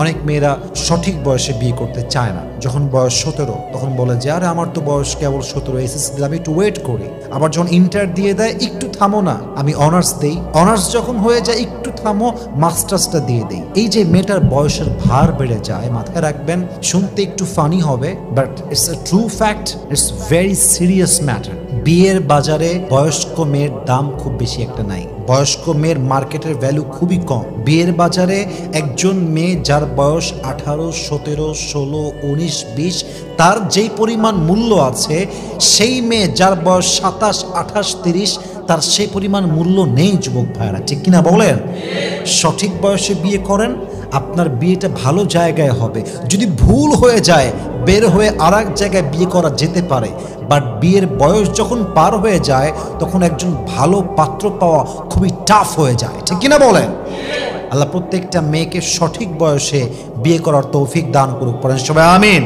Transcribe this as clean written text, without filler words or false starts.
অনেক মেয়েরা সঠিক বয়সে বিয়ে করতে চায় না। যখন বয়স 17 তখন বলে যে আরে আমার তো বয়স কেবল 17, এসএসসি দিলাম, একটু ওয়েট করি। আবার যখন ইন্টার দিয়ে দেয়, একটু থামো না, আমি অনার্স দেই। অনার্স যখন হয়ে যায়, একটু থামো, মাস্টার্সটা দিয়ে দেই। এই যে মেয়েটার বয়সের ভার বেড়ে যায়, মাথায় রাখবেন, শুনতে একটু ফানি হবে, but it's a true fact, it's very serious matter. বিয়ের বাজারে বয়স্ক মেয়ের দাম খুব বেশি একটা নাই। বয়স্ক মেয়ের মার্কেটের ভ্যালু খুবই কম। বিয়ের বাজারে একজন মেয়ে যার বয়স 18, 17, 16, 19, 20, তার যেই পরিমাণ মূল্য আছে, সেই মেয়ে যার বয়স 27, 28, 30, তার সেই পরিমাণ মূল্য নেই। যুবক ভাইরা, ঠিক কিনা বলেন? সঠিক বয়সে বিয়ে করেন, আপনার বিয়েটা ভালো জায়গায় হবে। যদি ভুল হয়ে যায়, বের হয়ে আর এক জায়গায় বিয়ে করা যেতে পারে, বাট বিয়ের বয়স যখন পার হয়ে যায়, তখন একজন ভালো পাত্র পাওয়া খুবই টাফ হয়ে যায়। ঠিক কিনা বলেন? আল্লাহ প্রত্যেকটা মেয়েকে সঠিক বয়সে বিয়ে করার তৌফিক দান করুক। পড়েন সবাই আমিন।